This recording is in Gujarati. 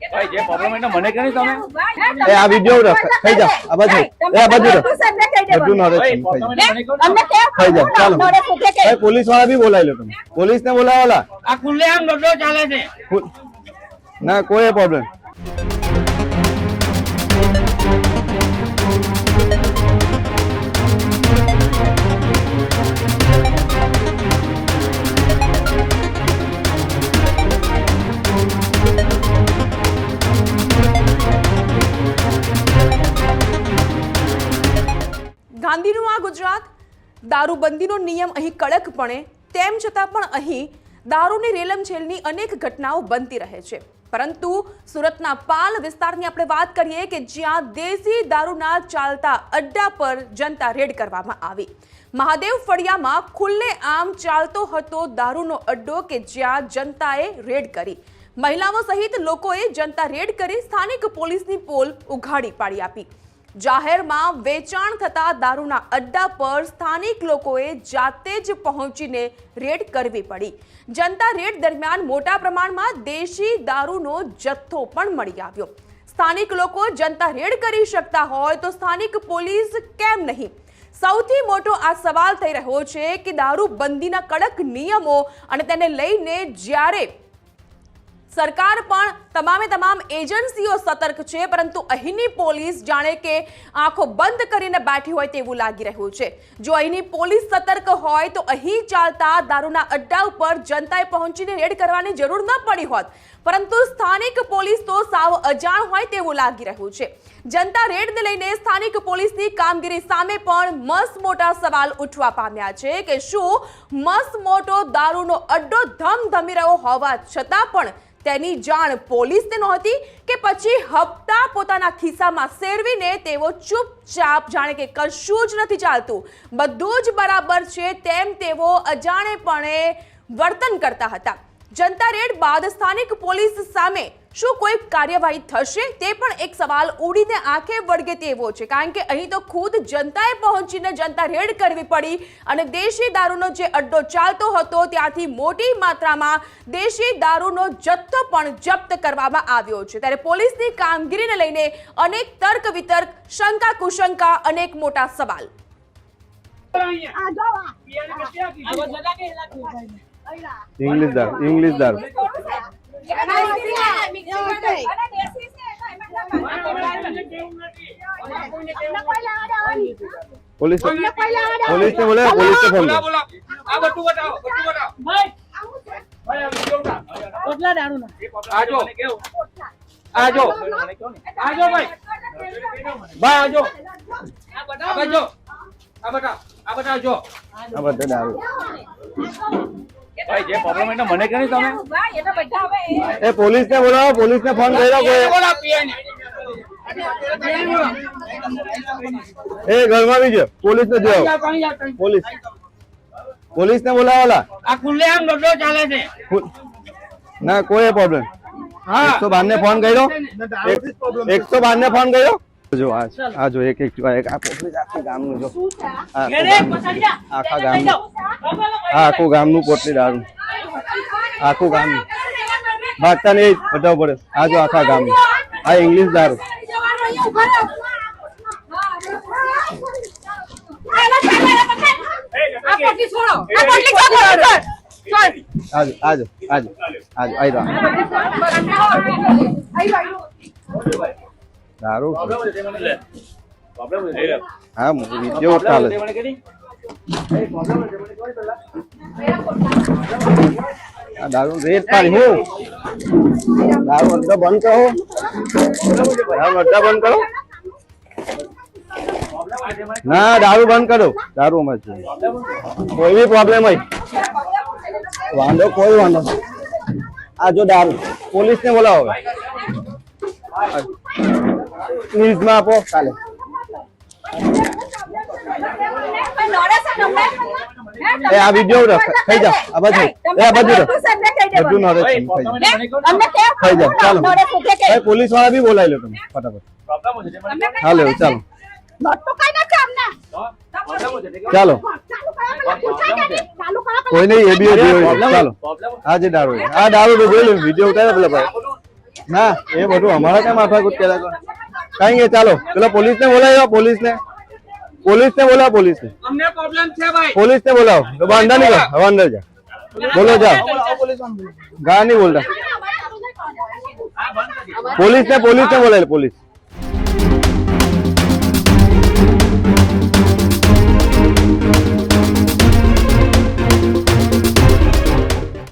ભાઈ જે પ્રોબ્લેમ એને મને કહી તમે એ આ વિડિયો થઈ જા આ બાજુ એ આ બાજુ બધું નોલેજ થઈ જા ચાલો ભાઈ પોલીસ વાળા भी બોલાવી લો તમે પોલીસ ને બોલાવાલા આ ખુલ્લે આમ દોડો ચાલે છે ના કોઈ પ્રોબ્લેમ ગાંધીનું આ ગુજરાત દારૂબંધીનો નિયમ અહીં કડકપણે તેમ છતાં પણ અહીં દારૂની રેલમછેલની અનેક ઘટનાઓ બનતી રહે છે પરંતુ સુરતના પાલ વિસ્તારની આપણે વાત કરીએ કે જ્યાં દેશી દારૂના ચાલતા અડ્ડા પર જનતા રેડ કરવામાં આવી મહાદેવ ફળિયામાં ખુલ્લે આમ ચાલતો હતો દારૂનો અડ્ડો કે જ્યાં જનતાએ રેડ કરી મહિલાઓ સહિત લોકોએ જનતા રેડ કરી સ્થાનિક પોલીસની પોલ ઉઘાડી પાડી આપી જાહેરમાં વેચાણ થતા દારૂના અડ્ડા પર સ્થાનિક લોકોએ જાતે જ પહોંચીને રેડ કરવી પડી જનતા રેડ દરમિયાન મોટા પ્રમાણમાં દેશી દારૂનો જથ્થો પણ મળી આવ્યો સ્થાનિક લોકો જનતા રેડ કરી શકતા હોય તો સ્થાનિક પોલીસ કેમ નહીં સૌથી મોટો આ સવાલ થઈ રહ્યો છે કે દારૂબંધીના કડક નિયમો અને તેને લઈને જ્યારે સરકાર પણ તમામ એજન્સીઓ સતર્ક છે પરંતુ અહીંની પોલીસ જાણે કે આંખો બંધ કરીને બેઠી હોય તેવું લાગી રહ્યું છે જો અહીંની પોલીસ સતર્ક હોય તો અહીં ચાલતા દારૂના અડ્ડા ઉપર જનતાએ પહોંચીને રેડ કરવાની જરૂર ન પડી હોત પરંતુ સ્થાનિક પોલીસ તો સાવ અજાણ હોય તેવું લાગી રહ્યું છે જનતા રેડને લઈને સ્થાનિક પોલીસની કામગીરી સામે પણ મસ્ત મોટા સવાલ ઉઠવા પામ્યા છે કે શું મસ્ત મોટો દારૂનો અડ્ડો ધમધમી રહ્યો હોવા છતાં પણ તેની જાણ પોલીસને નહોતી કે પછી હપ્તા પોતાના ખિસ્સામાં સેરવીને તેઓ ચૂપચાપ જાણે કે કશું જ નથી ચાલતું બધું જ બરાબર છે તેમ તેઓ અજાણેપણે વર્તન કરતા હતા જનતા રેડ બાદ સ્થાનિક પોલીસ સામે શું કોઈ કાર્યવાહી થશે તે પણ એક સવાલ ઉડીને આંખે વળગે તેવો છે કારણ કે અહીં તો ખુદ જનતાએ પહોંચીને જનતા રેડ કરવી પડી અને દેશી દારૂનો જે અડ્ડો ચાલતો હતો ત્યાંથી મોટી માત્રામાં દેશી દારૂનો જથ્થો પણ જપ્ત કરવામાં આવ્યો છે ત્યારે પોલીસની કામગીરીને લઈને અનેક તર્ક વિતર્ક શંકા કુશંકા અનેક મોટા સવાલ इंग्लिश दारू पुलिस ने बोला पुलिस से फोन આ બધું બતાવો ભાઈ ભાઈ કેટલા દારૂ ના આજો આજો આજો ભાઈ ભાઈ આજો આ બતાવો આ બતાવો આ બધા દારૂ ભાઈ જે પ્રોબ્લેમ એને મને કહી તમે ભાઈ એ તો બધા હવે એ પોલીસ ને બોલાવો પોલીસ ને ફોન કર્યો કોઈ બોલા પીએને એ ઘરમાં આવી ગયો પોલીસ ને જાઓ પોલીસ ને બોલાવાલા આ ખુલ્લે આમ દોડો ચાલે છે ના કોઈ પ્રોબ્લેમ હા 112 ને ફોન કર્યો 112 ને ફોન કર્યો જો આ જો એક આ પોલીસ આખા ગામનું જો આખા ગામનું આખું ગામનું પોટલી દારૂ આખું ગામનું ભાગતા નહીં બતાવવું પડે આ જો આખા ગામનું આ ઇંગ્લિશ દારૂ આજો દારૂ હા વિડીયો ચાલે દારૂ રેટ પાડી હું દારૂ અડ્ડા બંધ કરો દારૂ અડ્ડા બંધ કરો ના દારૂ બંધ કરો દારૂ માં કોઈ બી પ્રોબ્લેમ હોય વાંધો કોઈ વાંધો આ જો દારૂ પોલીસ ને બોલાવો ન્યૂઝ માં આપો કાલે એ આ વિડિયો થઈ જા આ બાજુ એ આ બાજુ બધું નોલેજ થઈ જા ચાલો ભાઈ પોલીસ વાળા भी બોલાવી લો તમે ફટાફટ હાલો ચાલો ચાલો કોઈ નહીં એ બી ચાલો આ જે દારૂ છે. આ દારૂ તો જોઈ લો વિડીયો ઉતારે પેલા ભાઈ ના એ બધું અમારા ક્યાં માથાકૂટ કર્યા કરો કઈ નહીં ચાલો પેલા પોલીસને બોલાવ્યો પોલીસને બોલાવો પોલીસને અમને પ્રોબ્લેમ છે ભાઈ પોલીસને બોલાવો તો અંદર નીકળો હવે અંદર જા બોલો જાઓ ગા નહીં બોલતા પોલીસને બોલાવે પોલીસ